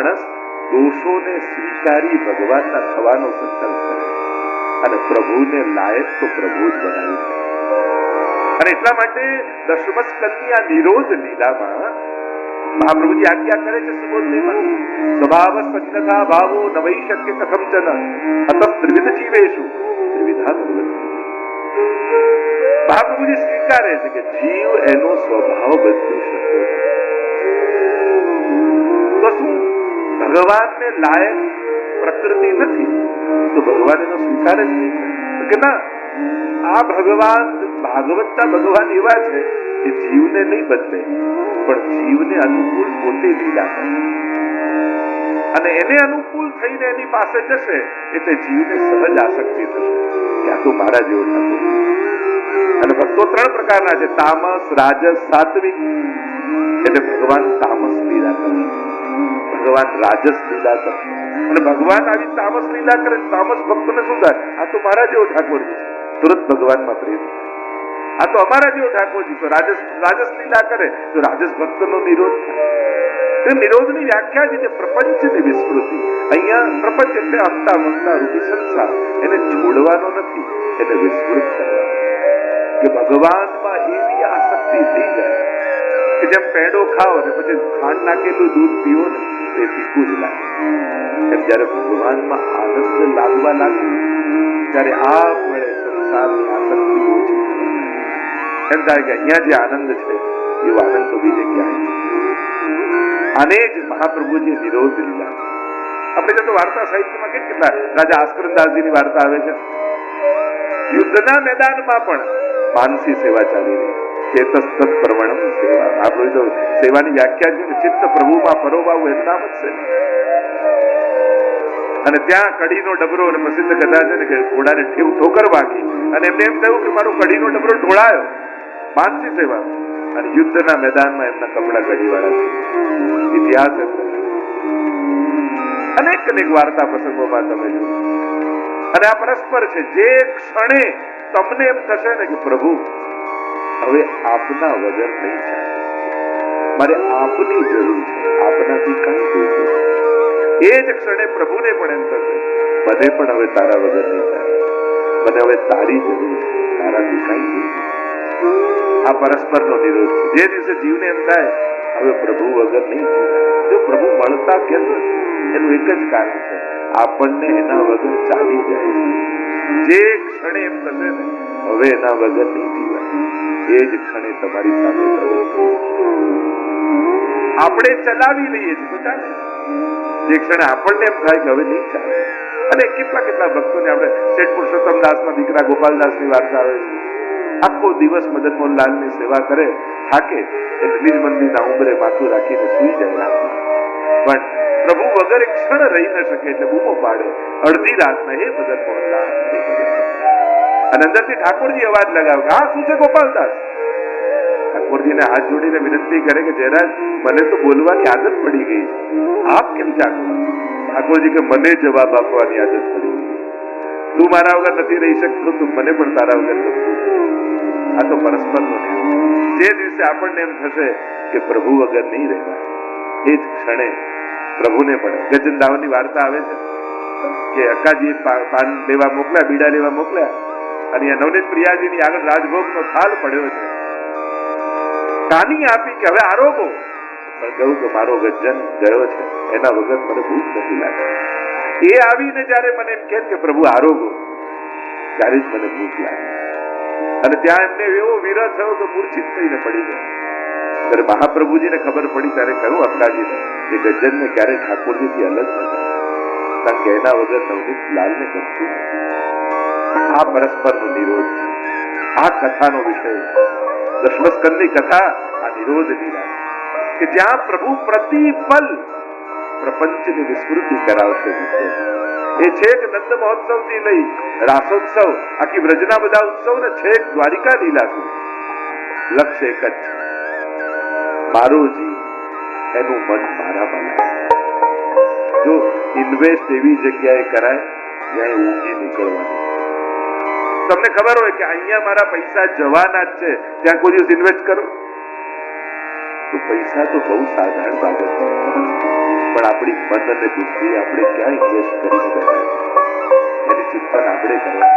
માણસ દોષોને સ્વીકારી ભગવાનના થવાનો સંકલ્પ કરે અને પ્રભુને લાયક તો પ્રભુ જ બનાવી શકે. અને એટલા માટે દશમ સ્કંદની આ નિરોધ લીલામાં મહાપ્રભુજી આજ્ઞા કરે છે સુબોધમાં, સ્વભાવ સંગતા ભાવો નવૈ શક્ય કથમચન અત ત્રિવિધ જીવેશુ ત્રિવિધા ભગવતી. મહાપ્રભુજી સ્વીકારે છે કે જીવ એનો સ્વભાવ બદલી શકતો તો શું ભગવાનને લાયક પ્રકૃતિ નથી તો ભગવાન એનો સ્વીકાર જ નહીં કે ના, આ ભગવાન ભાગવતના ભગવાન એવા છે કે જીવને નહીં બદલે પણ જીવને અનુકૂળ પોતે લીલા કરે અને એને અનુકૂળ થઈને એની પાસે જશે એટલે જીવને સહજ આસક્તિ થશે કે આ તો મારા જેવો ઠાકોર. અને ભક્તો ત્રણ પ્રકારના છે, તામસ, રાજસ, સાત્વિક. એટલે ભગવાન તામસ લીલા કરે, ભગવાન રાજસ લીલા કરે અને ભગવાન આવી તામસ લીલા કરે. તામસ ભક્તને શું થાય? આ તો મારા જેવો ઠાકોરજી છે, તુરંત ભગવાનમાં પ્રેમ. આ તો અમારા જેવો ઠાકોરજી. તો રાજસ લીલા કરે તો રાજસ ભક્તનો નિરોધ થાય. તે નિરોધની વ્યાખ્યા છે પ્રપંચની વિસ્મૃતિ. અહીંયા પ્રપંચ એટલે અંતા મંતા રૂપી સંસાર, એને છોડવાનો નથી, એને વિસ્મૃત કરવાનો કે ભગવાનમાં એવી આસક્તિ થઈ જાય કે જેમ પેંડો ખાઓ ને પછી ખાંડ નાખેલું દૂધ પીવો ને તે ફીકું જ લાગે. એમ જયારે ભગવાનમાં આનંદ લાગવા લાગે ત્યારે આ મળે સંસારની આસક્તિ ઓછી. એમ થાય કે અહીંયા જે આનંદ છે એવો આનંદ તો બીજે ક્યાંય. આને જ મહાપ્રભુજી નિરોધ લીધા. આપણે તો વાર્તા સાહિત્યમાં કેટલા રાજા આસ્કરદાસજીની વાર્તા આવે છે. યુદ્ધના મેદાનમાં પણ માનસી સેવા ચાલી રહી છે. ચેતસ્તત પ્રવણમ સેવા. આપણે તો સેવાની વ્યાખ્યા છે ને ચિત્ત પ્રભુમાં પરોવાવું એનું નામ જ છે. અને ત્યાં કડીનો ડબરો અને પ્રસિદ્ધ કથા છે ને કે ઘોડાને ઠોકર વાગી અને એમને એમ થયું કે મારો કડીનો ડબરો ઢોળાયો. માનસી સેવા. અને યુદ્ધના મેદાનમાં એમના કપડા કડીવાળા. ઇતિહાસ અનેક વાર્તા પ્રસંગોમાં તમે જુઓ. અને આ પરસ્પર છે. જે ક્ષણે તમને એમ થશે ને કે પ્રભુ હવે આપના વગર નહીં ચાલે, મારે આપની જરૂર છે, આપનાથી કઈ જોઈતું, એ જ ક્ષણે પ્રભુને પણ એમ થશે મને પણ હવે તારા વગર નહીં ચાલે, મને હવે તારી જરૂર છે, તારાથી કઈ જોઈતું. આ પરસ્પરનો નિરોધ છે. જે દિવસે જીવને એમ થાય હવે પ્રભુ વગર નહીં જીવાય, જો પ્રભુ મળતા કેમ નથી એનું એક જ કારણ છે, આપણને એના વગર ચાલી જાય છે. જે ક્ષણે એમ થશે ને હવે એના વગર નહીં જીવાય, એ જ ક્ષણે તમારી સાથે પ્રવૃત્તિ આપણે ચલાવી લઈએ છીએ તો ચાલે. જે ક્ષણે આપણને એમ થાય કે હવે નહીં ચાલે. અને કેટલા ભક્તોને આપણે શેઠ પુરુષોત્તમ દાસના દીકરા ગોપાલદાસની વાર્તા આવે છે. આખો દિવસ મદન મોહનલાલની સેવા કરે, થાકે એટલે નિજ મંદિરના ઉંબરે માથું રાખીને સુઈ જાય રાતના. પણ પ્રભુ વગર એક ક્ષણ રહી ન શકે એટલે બૂમો પાડે અડધી રાતના, હે મદન મોહનલાલ. અને અંદરથી ઠાકોરજી અવાજ લગાવે, હા શું છે ગોપાલદાસ? ઠાકોરજીને હાથ જોડીને વિનંતી કરે કે જયરાજ મને તો બોલવાની આદત પડી ગઈ છે, આપ કેમ જાગો? ઠાકોરજી કે મને જવાબ આપવાની આદત પડી ગઈ, તું મારા વગર નથી રહી શકતો, તું મને પણ તારા વગર નથી. આ તો પરસ્પરનો નિયમ. જે દિવસે આપણને એમ થશે કે પ્રભુ વગર નહીં રહેવાય, એ જ ક્ષણે પ્રભુને પણ. ગજનદાવની વાર્તા આવે છે કે અક્કાજીએ પાન લેવા મોકલ્યા, બીડા લેવા મોકલ્યા અને નવનીત પ્રિયાજીની આગળ રાજભોગનો થાળ પડ્યો છે. કાની આપી કે હવે આરોગો, પણ કહ્યું કે મારો ગજન ગયો છે, એના વગર મને ભૂખ નથી લાગતી. એ આવીને જયારે મને એમ કહે કે પ્રભુ આરોગો, ત્યારે જ મને ભૂખ લાગે. અને ત્યાં એમને એવો વિરહ થયો કે મૂર્છિત થઈને પડી ગયો. ત્યારે મહાપ્રભુજીને ખબર પડી ત્યારે કહ્યું અક્કાજીને કે ગજનને ક્યારે ઠાકોરજીથી અલગ ન થાય, કારણ કે એના વગર નવનીત લાલને ગમતું નથી. આ પરસ્પરનો નિરોધ છે. આ કથાનો વિષય છે. દશમસ્કંદની કથા આ નિરોધ લીલા કે જ્યાં પ્રભુ પ્રતિપલ પ્રપંચની વિસ્મૃતિ કરાવશે. એ છેક નંદ મહોત્સવ થી લઈ રાસોત્સવ, આખી વ્રજના બધા ઉત્સવ ને છેક દ્વારિકા લીલા સુધી લક્ષ્ય એક જ છે, મારો જીવ એનું મન મારામાં લાગે. જો ઇન્વેસ્ટ એવી જગ્યાએ કરાય જ્યાં ઊંઘી નીકળવાની. તમને ખબર હોય કે અહીંયા મારા પૈસા જવાના જ છે, ત્યાં કોઈ દિવસ ઇન્વેસ્ટ કરો તો પૈસા તો બહુ સાધારણ બાબત છે, પણ પણ આપણી મન અને બુદ્ધિ આપણે ક્યાં ઇન્વેસ્ટ કરીને બેઠા છે એની ચિંતન આપણે કરવાનું.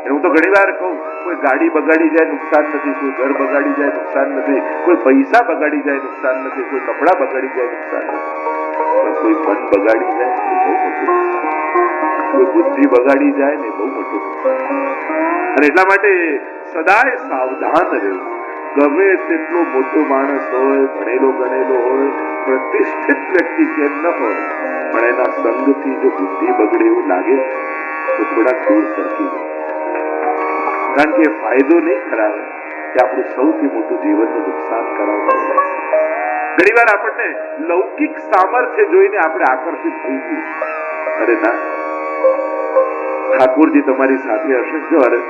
હું તો ઘણી વાર કહું, કોઈ ગાડી બગાડી જાય નુકસાન નથી, કોઈ ઘર બગાડી જાય નુકસાન નથી, કોઈ પૈસા બગાડી જાય નુકસાન નથી, કોઈ કપડા બગાડી જાય નુકસાન નથી, પણ કોઈ મન બગાડી જાય એ બહુ મોટું નુકસાન, કોઈ બુદ્ધિ બગાડી જાય ને બહુ મોટું નુકસાન. અને એટલા માટે સદાય સાવધાન રહેવું. ગમે તેટલો મોટો માણસ હોય, ભણેલો ગણેલો હોય, પ્રતિષ્ઠિત વ્યક્તિ કેમ ન હોય, પણ એના સંગથી જો બુદ્ધિ બગડે એવું લાગે તો થોડા દૂર સરકી જાય. કારણ કે ફાયદો નહીં કરાવે, કે આપણું સૌથી મોટું જીવનનું નુકસાન કરાવતું. ઘણી વાર આપણને લૌકિક સામર્થ્ય જોઈને આપણે આકર્ષિત થઈ જઈએ. અરે ના, ઠાકોરજી તમારી સાથે હશે. જો અરે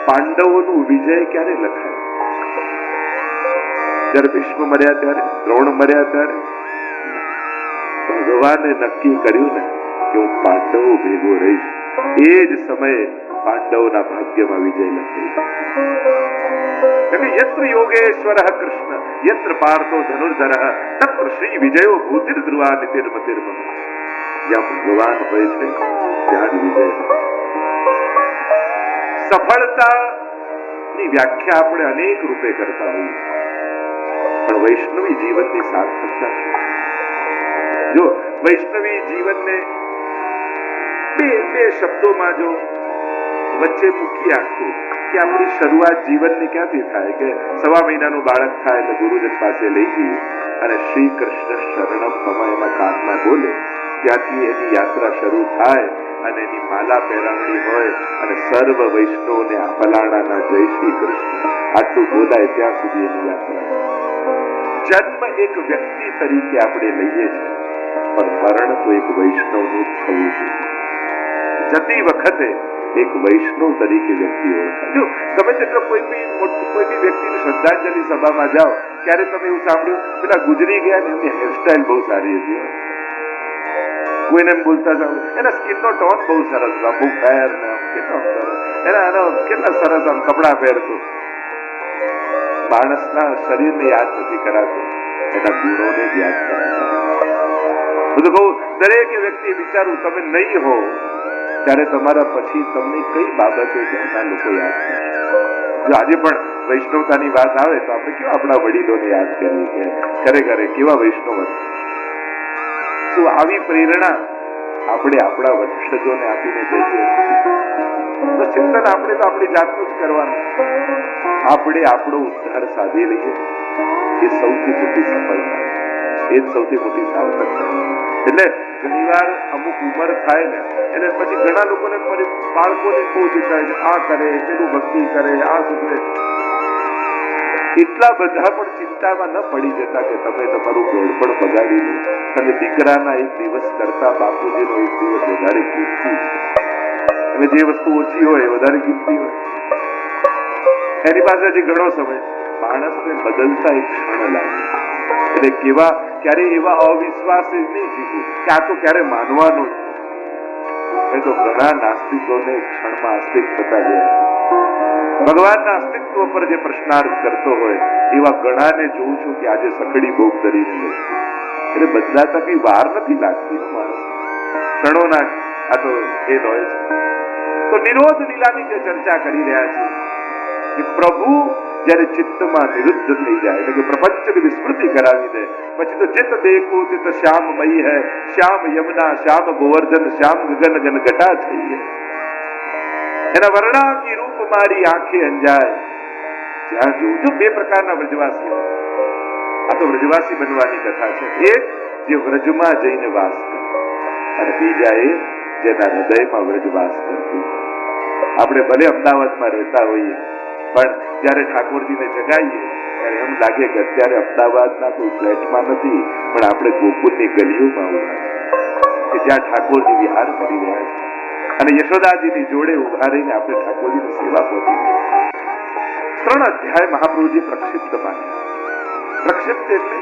પાંડવોનું વિજય ક્યારે લખાય? જયારે ભીષ્મ મર્યા ત્યારે, દ્રોણ મર્યા ત્યારે ભગવાને નક્કી કર્યું ને કે હું પાંડવો ભેગો રહીશ. એ જ સમયે પાંડવોના ભાગ્યમાં વિજય લખાઈ. યત્ર યોગેશ્વર કૃષ્ણ યત્ર પાર્થો ધનુર્ધર તત્ર શ્રી વિજયો ભૂતિર ધ્રુવા નિતિર્મતિર્મ. જ્યાં ભગવાન હોય છે ત્યાં જ વિજય. સફળતાની વ્યાખ્યા આપણે અનેક રૂપે કરતા હોઈએ, પણ વૈષ્ણવી જીવનની સાર્થકતા શું? જો વૈષ્ણવી જીવનને બે શબ્દોમાં જો વચ્ચે મૂકી આખું કે આપણી શરૂઆત જીવનની ક્યાંથી થાય? કે 1.5 મહિનાનું બાળક થાય એટલે ગુરુજન પાસે લઈ જઈએ અને શ્રી કૃષ્ણ શરણમ મમ એના કાનમાં બોલે, ત્યાંથી એની યાત્રા શરૂ થાય અને એની માલા પહેરામણી હોય અને સર્વ વૈષ્ણવને આ ફલાણાના જય શ્રી કૃષ્ણ આટલું બોલાય ત્યાં સુધી એની યાત્રા. જન્મ એક વ્યક્તિ તરીકે આપણે લઈએ છીએ, પણ મરણ તો એક વૈષ્ણવનું થવું જોઈએ. જતી વખતે એક વૈષ્ણવ તરીકે વ્યક્તિ ઓળખાય. જો તમે જેટલો કોઈ બી વ્યક્તિની શ્રદ્ધાંજલિ સભામાં જાઓ, ત્યારે તમે એવું સાંભળ્યું પેલા ગુજરી ગયા ને એમની હેરસ્ટાઇલ બહુ સારી હતી, કોઈને એમ બોલતા સાંભળ્યું એના સ્કિનનો ટોન બહુ સરસ, બહુ ફેર ને એના કેટલા સરસ આમ કપડા પહેરતો. માણસના શરીરને યાદ નથી કરાતું, એના ગુણોને જ યાદ કરાતા. હું તો કહું દરેક વ્યક્તિ વિચારું તમે નહીં હો ત્યારે તમારા પછી તમને કઈ બાબતે ઘરના લોકો યાદ કરે. જો આજે પણ વૈષ્ણવતાની વાત આવે તો આપણે કેવા આપણા વડીલોને યાદ કરીએ કે ખરેખર કેવા વૈષ્ણવ હતા. શું આવી પ્રેરણા આપણે આપણા વંશજોને આપીને જઈએ? તો ચિંતન આપણે તો આપણી જાતનું જ કરવાનું. આપણે આપણો ઉદ્ધાર સાધી લઈએ એ સૌથી મોટી સફળતા, એ જ સૌથી મોટી સાર્થકતા. એટલે ઘણી વાર અમુક ઉંમર થાય ને એટલે પછી ઘણા લોકોને બાળકોને બહુ ચિંતા છે, આ કરે પેલું ભક્તિ કરે આ સુધરે. એટલા બધા પણ ચિંતામાં ન પડી જતા કે તમે તમારું ગોળપણ બગાડી લો અને દીકરાના એક દિવસ કરતા બાપુજીનો એક દિવસ વધારે કિંમતી છે. અને જે વસ્તુ ઓછી હોય વધારે કિંમતી હોય, એની પાસે હજી ઘણો સમય. માણસને બદલતા એક ક્ષણ લાગે એટલે ક્યારે એવા અવિશ્વાસ નહીં જીવવું કે આ તો ક્યારે માનવાનું. મેં તો ઘણા નાસ્તિકોને ક્ષણમાં આસ્તિક થતા ગયા. ભગવાનના અસ્તિત્વ પર જે પ્રશ્નાર્થ કરતો હોય એવા ઘણાને જોઉં છું કે આજે સખડી ભોગ ધરીને લે. એટલે બદલાતા કઈ વાર નથી લાગતી માણસ, ક્ષણોના આ તો એ હોય છે. તો નિરોધ લીલાની જે ચર્ચા કરી રહ્યા છે કે પ્રભુ જયારે ચિત્તમાં નિરુદ્ધ થઈ જાય એટલે કે પ્રપંચની વિસ્મૃતિ કરાવી દે પછી તો ચિત્ત દેખો ચિત્ત શ્યામમયી હૈ, શ્યામ યમુના શ્યામ ગોવર્ધન શ્યામ ગગન ગન ઘટા થઈ है. એના વર્ણાંગી રૂપ મારી આંખે અંજાય. જ્યાં જોઉં તો બે પ્રકારના વ્રજવાસીઓ. આ તો વ્રજવાસી બનવાની કથા છે. એક જે વ્રજમાં જઈને વાસ કરે અને બીજા એ જેના હૃદયમાં વ્રજવાસ કરતું. આપણે ભલે અમદાવાદમાં રહેતા હોઈએ પણ જયારે ઠાકોરજીને જગાઈએ ત્યારે એમ લાગે કે અત્યારે અમદાવાદના કોઈ ફ્લેટમાં નથી પણ આપણે ગોકુળની ગલીઓમાં ઉભા કે જ્યાં ઠાકોરજી વિહાર કરી રહ્યા છે અને યશોદાજીની જોડે ઉભા રહીને આપણે ઠાકોરજીની સેવા પહોંચી. 3 અધ્યાય મહાપ્રભુજી પ્રક્ષિપ્ત માન્યા. પ્રક્ષિપ્ત એટલે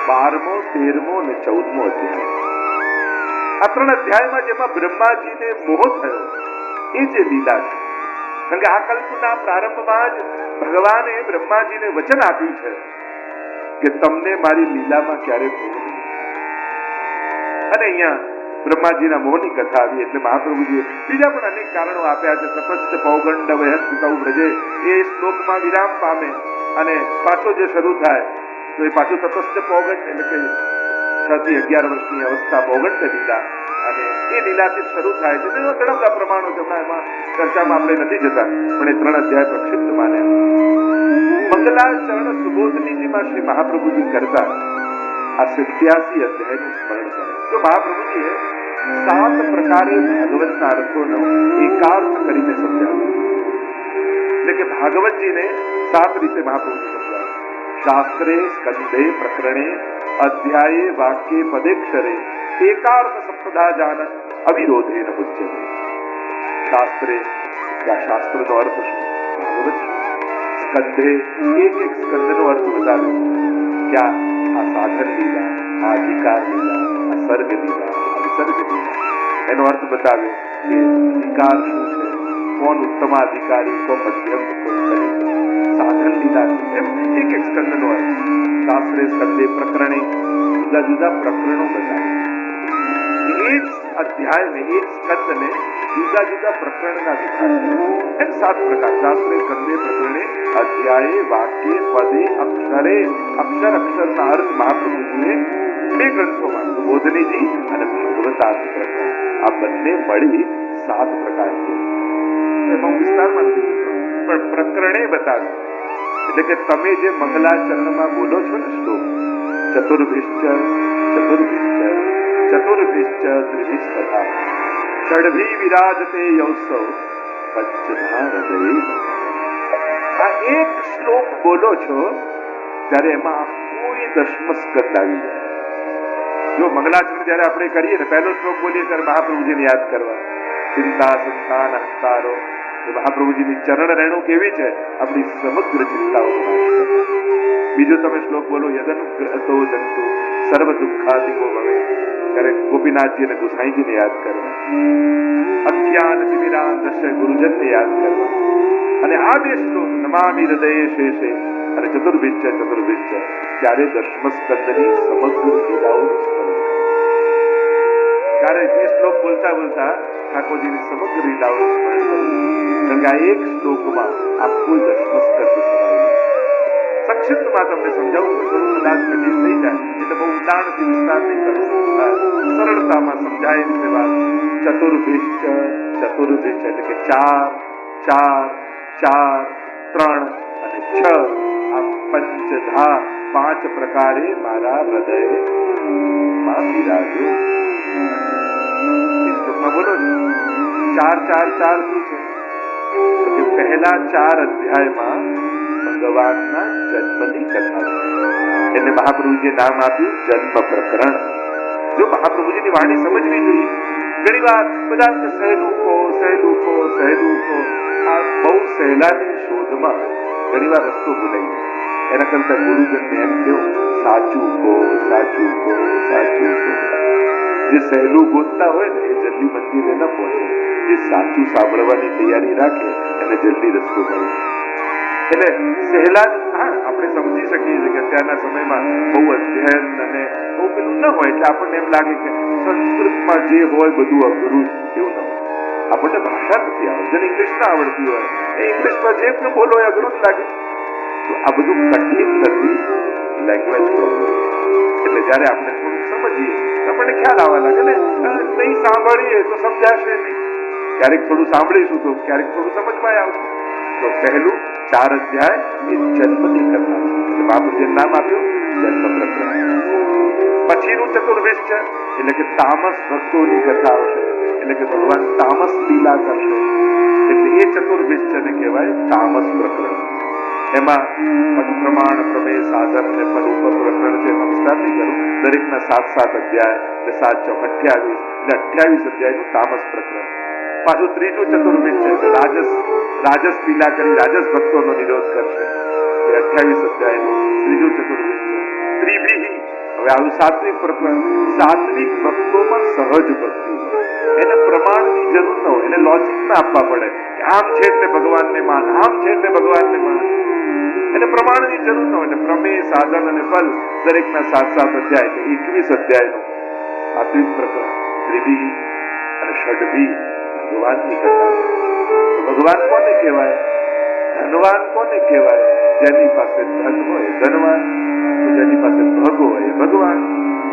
12મો, 13મો અને 14મો અધ્યાય. આ 3 અધ્યાયમાં જેમાં બ્રહ્માજીને મોહ થયો એ જે લીલા છે. કારણ કે આ કલ્પના પ્રારંભમાં જ ભગવાને બ્રહ્માજીને વચન આપ્યું છે કે તમને મારી લીલામાં ક્યારે મોહ નહીં. અને અહીંયા બ્રહ્માજીના મોહની કથા આવી એટલે મહાપ્રભુજીએ બીજા પણ અનેક કારણો આપ્યા છે. તપસ્થ પૌગંડ વયસ્પિતૌ વ્રજે એ શ્લોકમાં વિરામ પામે અને પાછો જે શરૂ થાય તો એ પાછું તપસ્થ પૌગંડ એટલે કે 6 થી 11 વર્ષની અવસ્થા પૌગંડ લીલા અને એ લીલાથી શરૂ થાય છે. તેના ઘણા બધા પ્રમાણો છે, એમાં ચર્ચામાં આપણે નથી જતા, પણ એ 3 અધ્યાય પ્રક્ષિપ્ત માન્યા. મંગલાચરણ સુબોધનીજીમાં શ્રી મહાપ્રભુજી કરતા આ 87 અધ્યાયનું સ્મરણ કરે. તો મહાપ્રભુજીએ 7 પ્રકારે ભાગવતના અર્થોનો એકાર્થ કરીને સમજાવ્યો. એટલે કે ભાગવતજીને 7 રીતે મહાપ્રભુજી સમજાવે. શાસ્ત્રે સ્કંદે પ્રકરણે અધ્યાયે વાક્યે પદેક્ષરે એકાર્થ સપ્તધા જાન અવિરોધેન મુચ્યતે. શાસ્ત્રે આ શાસ્ત્રનો અર્થ શું? ભાગવત શું? સ્કંદે એક સ્કંદનો અર્થ બતાવે. ક્યાં? આ સાધન લીલા, આ અધિકાર લીલા, આ સર્ગ લીલા, આ વિસર્ગ લીલા. એનો અર્થ બતાવ્યો કે અધિકાર શું છે, કોણ ઉત્તમાધિકારી, કોણ મધ્યમ, કોણ કરે છે, સાધન લીલા એમ એક સ્કંદનો અર્થ. શાસ્ત્રે સ્કંદે પ્રકરણે જુદા જુદા પ્રકરણો બતાવે. એક અધ્યાયને એક સ્કંદને જુદા જુદા પ્રકરણના વિભાગ એમ 7 પ્રકાર. શાસ્ત્રે સ્કંદે પ્રકરણે અધ્યાયે વાક્યે પદે અક્ષરે અક્ષરના અર્થ મહાપ્રભુજીએ 2 ગ્રંથોમાં સુબોધનીજી અને ભાગવતાર્થ પ્રકરણ આ બંને મળી 7 પ્રકાર છે. એમાં હું વિસ્તારમાં નથી જતો, પણ પ્રકરણે બતાવ્યું. એટલે કે તમે જે મંગલાચરણમાં બોલો છો ને શ્લોક ચતુર્ભિશ્ચ ત્રિભિશ્ચ તથા ષડભી વિરાજતે યૌસૌ પંચધા હૃદયે. આ એક શ્લોક બોલો છો ત્યારે એમાં કોઈ 10મ સ્કંદ આવી જાય. જો મંગલાચરણ જયારે આપણે કરીએ ને પહેલો શ્લોક બોલીએ ત્યારે મહાપ્રભુજીને યાદ કરવા. ચિંતા સંતાન હંતારો એ મહાપ્રભુજીની ચરણ રેણુ કેવી છે, આપણી સમગ્ર ચિંતાઓ નાશ કરે. બીજો તમે શ્લોક બોલો યદનુગ્રહતો જંતુ સર્વ દુઃખાદિકો ભવે, ત્યારે ગોપીનાથજી અને ગુસાઈજીને યાદ કરવા. અજ્ઞાન તિમિરાન દર્શય ગુરુજનને યાદ કરવા. અને આ 2 શ્લોક નમામિ હૃદયે શેષે અને ચતુર્ભિશ્ચ ત્યારે 10મ સ્કંદની સમગ્ર લીલાઓનું સ્મરણ કરે. ત્યારે જે શ્લોક બોલતા બોલતા ઠાકોરજીની સમગ્ર લીલાઓનું સ્મરણ કર્યું. કારણ કે આ એક શ્લોકમાં આખું 10મ સ્કંદ સમાયેલું. સંક્ષિપ્તમાં તમને સમજાવું તો થોડું કદાચ કઠિન થઈ જાય, એટલે બહુ ઉદાહરણથી વિસ્તાર નહીં કરું, સરળતામાં સમજાય એવી વાત. ચતુર્ભિશ્ચ એટલે કે 4, 3 અને 6 આ પંચધા 5 પ્રકારે મારા હૃદયમાં બિરાજો. શ્લોકમાં બોલો છો 4 શું છે? તો કે પહેલા 4 અધ્યાયમાં ભગવાનના જન્મની કથા છે. એને મહાપ્રભુજીએ નામ આપ્યું જન્મ પ્રકરણ. જો મહાપ્રભુજીની વાણી સમજવી જોઈએ. ઘણી વાર બધા સહેલું કહો. આ બહુ સહેલાની શોધમાં ઘણી વાર રસ્તો ભૂલાઈ જાય. એના કરતા ગુરુજનને એમ કેવું સાચું કહો. જે સહેલું ગોતતા હોય ને એ જલ્દી મંદિરે ન પહોંચે. જે સાચું સાંભળવાની તૈયારી રાખે એને જલ્દી રસ્તો મળે. એટલે સહેલા આપણે સમજી શકીએ છીએ કે અત્યારના સમયમાં બહુ અધ્યયન અને બહુ પેલું ન હોય એટલે આપણને એમ લાગે કે સંસ્કૃતમાં જે હોય બધું અઘરું છે. એવું ન હોય. આપણને ભાષા નથી આવડતી, જેને ઇંગ્લિશ ના આવડતી હોય એ ઇંગ્લિશમાં જે પણ બોલો એ અઘરું જ લાગે. તો આ બધું કઠિન નથી, લેંગ્વેજ પ્રોબ્લેમ. એટલે જયારે આપણે થોડુંક સમજીએ તો આપણને ખ્યાલ આવવા લાગે ને. નહીં સાંભળીએ તો સમજાશે નહીં. ક્યારેક થોડું સાંભળીશું તો ક્યારેક થોડું સમજમાં આવશે. તો પહેલું 4 અધ્યાય એ જન્મની કથા છે. એટલે બાપુજીએ નામ આપ્યું જન્મ પ્રકરણ. પછીનું ચતુર્ભિશ્ચ એટલે કે તામસ ભક્તોની કથા આવશે. એટલે કે ભગવાન તામસ લીલા કરશે. એટલે એ ચતુર્ભિશ્ચને કહેવાય તામસ પ્રકરણ. એમાં પ્રમાણ પ્રમેય સાધન અને ફલ ઉપર પ્રકરણ છે. એમાં વિસ્તાર નહીં કરું. દરેકના 7 અધ્યાય એટલે 7 ચોક 28 એટલે 28 અધ્યાયનું તામસ પ્રકરણ. પાછું ત્રીજું ચતુર્ભિશ્ચ છે રાજસ લીલા કરી રાજસ ભક્તોનો નિરોધ કરશે. એ 28 અધ્યાયનું ત્રીજું ચતુર્ભિશ્ચ. ત્રિભિહિ હવે આવું 7મી પ્રકરણ. સાત્વિક ભક્તોમાં સહજ ભક્તિ હોય. એને પ્રમાણની જરૂર ન હોય, એને લોજિક ના આપવા પડે કે આમ છે એટલે ભગવાનને માન, આમ છે એટલે ભગવાનને માન. એને પ્રમાણની જરૂર ન હોય. એટલે પ્રમેય સાધન અને ફલ દરેકના 7 અધ્યાય એટલે 21 અધ્યાયનું સાત્વિક પ્રકરણ, ત્રિભી અને ષડભી ભગવાનની કથા છે. ભગવાન કોને કહેવાય? ધનવાન કોને કહેવાય? જેની પાસે ધન હોય ધનવાન, તો જેની પાસે ભગ હોય ભગવાન.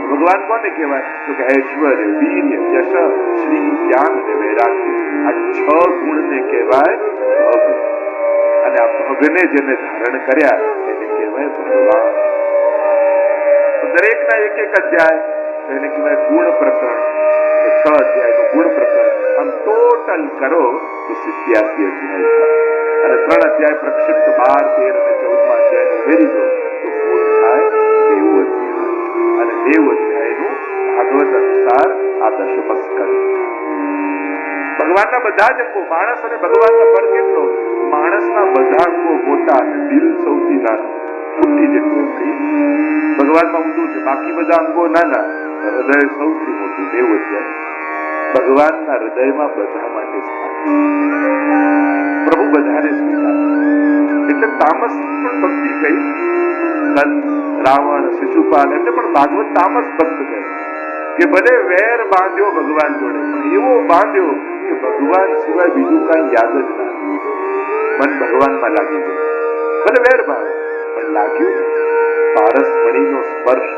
ભગવાન કોને કહેવાય? તો કે ઐશ્વર્ય, વીર્ય, યશ, શ્રી, જ્ઞાન અને વૈરાગ્ય, આ 6 ગુણને કહેવાય ભગ. અને આ ભગને જેને ધારણ કર્યા એને કહેવાય ભગવાન. તો દરેકના એક એક અધ્યાય એને કહેવાય ગુણ પ્રકરણ. તો 6 અધ્યાયનું ગુણ પ્રકરણ આમ ટોટલ કરો તો 87 અધ્યાય થાય. અને 3 અધ્યાય પ્રક્ષિપ્ત 12, 13 અને 14 અધ્યાય ઉમેરી દો તો કુલ થાય 90 અધ્યાય. અને 90 અધ્યાયનું ભાગવત અનુસાર આ દશમસ્કંદ. ભગવાનના બધા જ અંગો, માણસ અને ભગવાનનો ફરક એટલો, માણસના બધા અંગો મોટા અને દિલ સૌથી નાનું, મુઠ્ઠી જેટલું. ભગવાનમાં ઊંધું છે, બાકી બધા અંગો નાના, હૃદય સૌથી મોટું. 90 અધ્યાય. ભગવાનના હૃદયમાં બધા માટે સ્થાન. પ્રભુ બધાને સ્વીકારે. એટલે તામસ પણ ભક્તિ કહી. કંસ, રાવણ, શિશુપાલ એટલે પણ ભાગવત તામસ ભક્ત કહે કે ભલે વેર બાંધ્યો ભગવાન જોડે, પણ એવો બાંધ્યો કે ભગવાન સિવાય બીજું કઈ યાદ જ ના. મન ભગવાનમાં લાગી ગયું. ભલે વેર ભાવ પણ લાગ્યું. પારસમણીનો સ્પર્શ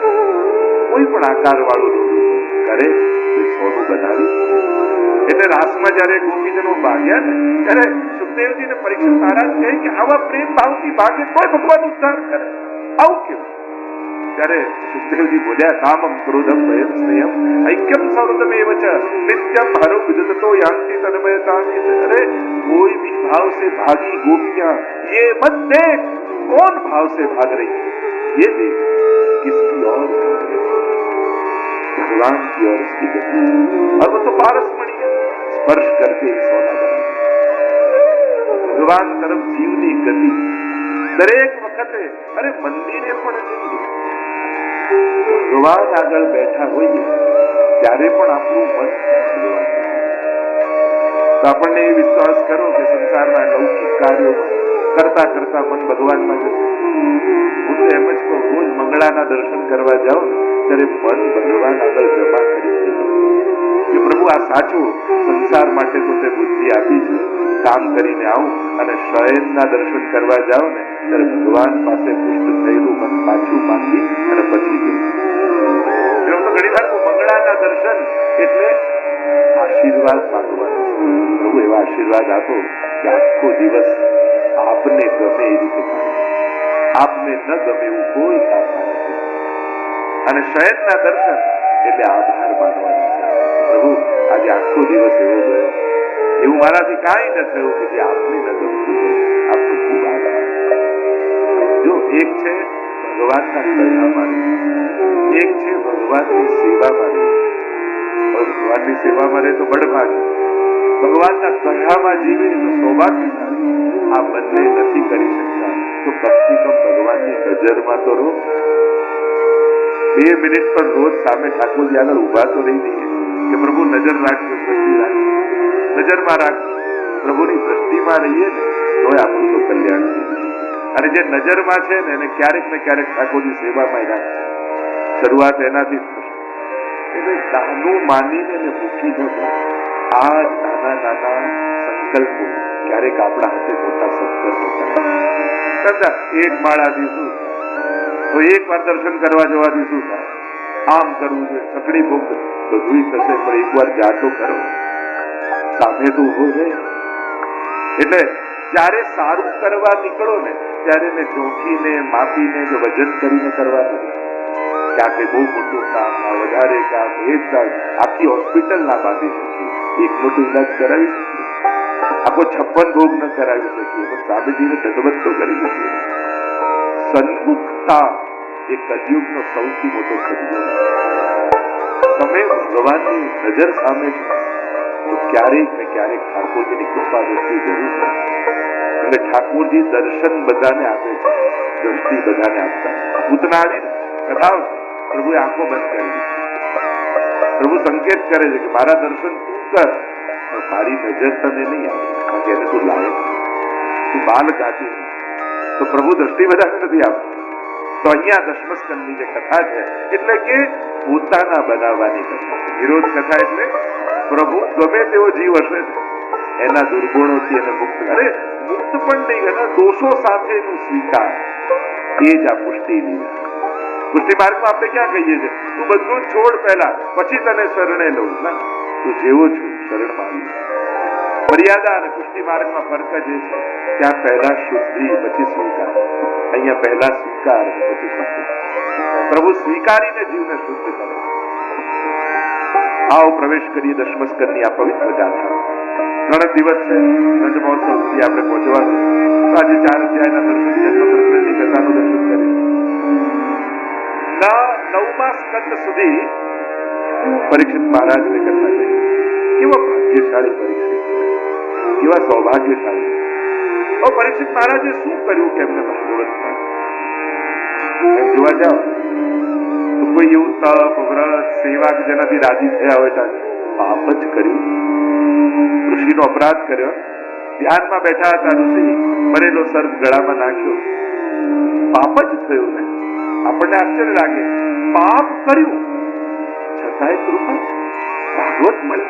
કોઈ પણ આકાર વાળું કરે સોનું બનાવી. એટલે રાસમાં જયારે ગોપીજનો ભાગ્યા ને ત્યારે સુખદેવજીને પરીક્ષિત મહારાજ કહે કે આવા પ્રેમ ભાવથી ભાગે તોય ભગવાન ઉદ્ધાર કરે. આવું કેવું? ત્યારે સુખદેવજી બોલ્યા, કામમ ક્રોધમ ભયમ સ્નેહમ ઐક્યમ સૌરતમેવ ચ નિત્યમ હરો વિદતો યાંતિ તન્મયતામ. અરે कोई भी भाव से भागी गोपियां ये मत देख कौन भाव से भाग रही है, ये देख किसकी ओर भगवान की ओर उसकी गति. और वो तो पारसमणि है, स्पर्श करके ही सोना बना. ભગવાન તરફ જીવની ગતિ દરેક વખતે. અરે મંદિરે પણ ભગવાન આગળ બેઠા હોઈએ ત્યારે પણ આપણું મન ભગવાન. તો આપણને એ વિશ્વાસ કરો કે સંસારના લૌકિક કાર્યો કરતા કરતા મન ભગવાનમાં જશે. હું તો એમ જ કહું, રોજ મંગળાના દર્શન કરવા જાઓ ને ત્યારે મન ભગવાન આગળ જમા કરી કે પ્રભુ આ સાચું સંસાર માટે તો તે બુદ્ધિ આપી છે, કામ કરીને આવું. અને શયનના દર્શન કરવા જાઓ ને ત્યારે ભગવાન પાસે પુષ્ટ થયેલું મન પાછું માંગી અને પછી જવું. તો ઘણી વાર મંગળાના દર્શન એટલે આશીર્વાદ માંગવાનું. પ્રભુ એવા આશીર્વાદ આપો કે આખો દિવસ આપને ગમે એ રીતે કાઢો, આપને ન ગમે એવું કોઈ કામ નથી. અને શયનના દર્શન એટલે આભાર માનવાનો છે. પ્રભુ આજે આખો દિવસ એવો ગયો, એવું મારાથી કાંઈ ન થયું કે જે આપને ન ગમતું. આપનો ખૂબ આભાર. જો એક છે ભગવાનના કહેવામાં, એક છે ભગવાનની સેવામાં રહે. ભગવાનની સેવામાં રહે તો બળભાગ, ભગવાનના કથામાં જીવે તો સૌભાગ્યશાળી. આ બંને નથી કરી શકતા તો કમથી કમ ભગવાનની નજરમાં તો રહો. 2 મિનિટ પણ રોજ સામે ઠાકોરજી આગળ ઉભા તો રહી જઈએ કે પ્રભુ નજર રાખજો, દ્રષ્ટિ રાખજો, નજરમાં રાખજો. પ્રભુની દ્રષ્ટિમાં રહીએ ને તો આપણું તો કલ્યાણ છે. અને જે નજરમાં છે ને એને ક્યારેક ને ક્યારેક ઠાકોરની સેવામાં રાખશે. શરૂઆત એનાથી જ થશે. એટલે નાનું માનીને મૂકી ન દો. આ નાના નાના સંકલ્પો ક્યારેક આપણા હાથે મોટા સંકલ્પો કરે. એક માળાથી શું તો એક વાર દર્શન કરવા જવાથી શું થાય? આમ કરવું જોઈએ, સકડી ભોગ બધું થશે, પણ એક વાર જાતો કરો, સામે તો ઉભો રહે. એટલે જયારે સારું કરવા નીકળો ને ત્યારે એને ચોખીને માપીને કે વજન કરીને કરવા નથી. કે આ કઈ બહુ મોટું કામ, આ વધારે કામ, એ જ આખી હોસ્પિટલ ના બાંધી શકીએ, એક મોટું ઇલાજ કરાવી શકીએ, આખો 56 ભોગ ન કરાવી શકીએ, પણ સામેજીને દંડવત તો કરી શકીએ. સન્મુખતા એ કલયુગનો સૌથી મોટો સદગુણ. તમે ભગવાનની નજર સામે છો તો ક્યારેક ને ક્યારેક ઠાકોરજીની કૃપા દ્રષ્ટિ જરૂર છે. એટલે ઠાકોરજી દર્શન બધાને આપે છે, દ્રષ્ટિ બધાને આપતા. પૂતના આવીને કથાઓ છે, પ્રભુએ આંખો બંધ કરી. પ્રભુ સંકેત કરે છે કે મારા દર્શન તું કર, પણ મારી નજર તને નહીં આવે, કારણ કે એને તું લાયક, તું બાલ ગાતી નહીં. તો પ્રભુ દ્રષ્ટિ બધાને નથી આપતી. તો અહીંયા દશમસ્કંદની જે કથા છે એટલે કે પોતાના બનાવવાની કથા. નિરોધ કથા એટલે પ્રભુ ગમે તેવો જીવ હશે ને એના દુર્ગુણોથી એને મુક્ત અરે મુક્ત પણ નહીં એના દોષો સાથેનું સ્વીકાર એ જ આ પુષ્ટિ લીલા. પુષ્ટિ માર્ગમાં આપણે ક્યાં કહીએ છીએ તું બધું જ છોડ પહેલા પછી તને શરણે લઉં ના તું જેવો છું શરણમાં આવી. મર્યાદા અને પુષ્ટિ માર્ગમાં ફરક જ છે ત્યાં પહેલા શુદ્ધિ પછી સ્વીકાર, અહીંયા પહેલા સ્વીકાર પછી શુદ્ધિ. પ્રભુ સ્વીકારીને જીવને શુદ્ધ કરે. આવો પ્રવેશ કરીએ દશમસ્કંદની આ પવિત્ર ગાથા. 3 દિવસ છે નંદ મહોત્સવ સુધી આપણે પહોંચવાનું. આજે 4 અધ્યાયના દર્શન છે, સ્વતંત્રજી કથાનું દર્શન કરીશું. 9મા સ્કંદ સુધી પરીક્ષિત મહારાજને કથા કહી. કેવા ભાગ્યશાળી પરીક્ષિત, કેવા સૌભાગ્યશાળી. પરીક્ષિત મહારાજે શું કર્યું કે એમને ભાગવતમાં એમ જોવા જાઓ તો કોઈ એવું તપ વ્રત સેવા કે જેનાથી રાજી થયા હોય ત્યાં પાપ જ કર્યું. ઋષિનો અપરાધ કર્યો. ધ્યાનમાં બેઠા હતા ઋષિ, મરેલો સર્પ ગળામાં નાખ્યો, પાપ જ થયું ને. આપણને આશ્ચર્ય લાગે પાપ કર્યું છતાંય કૃપા ભાગવત મળે.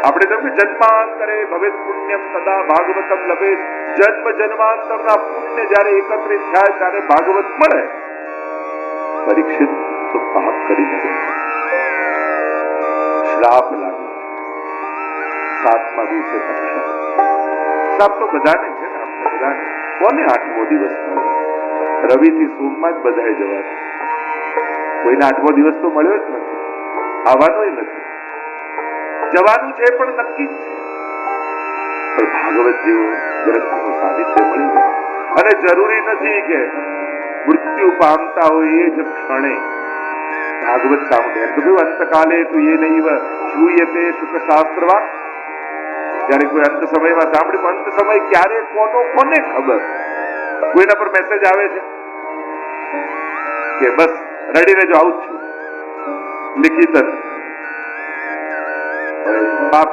આપણે તમને જન્માંતરે ભવેત પુણ્યમ તદા ભાગવતમ લભેત. જન્મ જન્માંતરના પુણ્ય જયારે એકત્રિત થાય ત્યારે ભાગવત મળે. પરીક્ષિત તો પાપ કરી દે, શ્રાપ લાગે. 7મા દિવસે તપસ્યા. શ્રાપ તો બધાને છે ને, આપણે બધાને. કોને 8મો દિવસ મળ્યો? રવિથી સોમમાં જ બધાએ જવાનું. કોઈને 8મો દિવસ તો મળ્યો જ નથી, આવવાનો નથી. જવાનું છે પણ નક્કી જ છે. પણ ભાગવત જેવો ગ્રંથનું સાનિધ્ય મળી જાય. અને જરૂરી નથી કે મૃત્યુ પામતા હોય એ જ ક્ષણે ભાગવત સાંભળે. એમ તો કહ્યું અંતકાલે તું એ નહીં શ્રૂયતે શુક શાસ્ત્રવા. જયારે કોઈ અંત સમયમાં સાંભળે, અંત સમય ક્યારે કોને ખબર. કોઈના પર મેસેજ આવે છે કે બસ રેડી રહેજો, આવું જ છું, લિખિત પાપ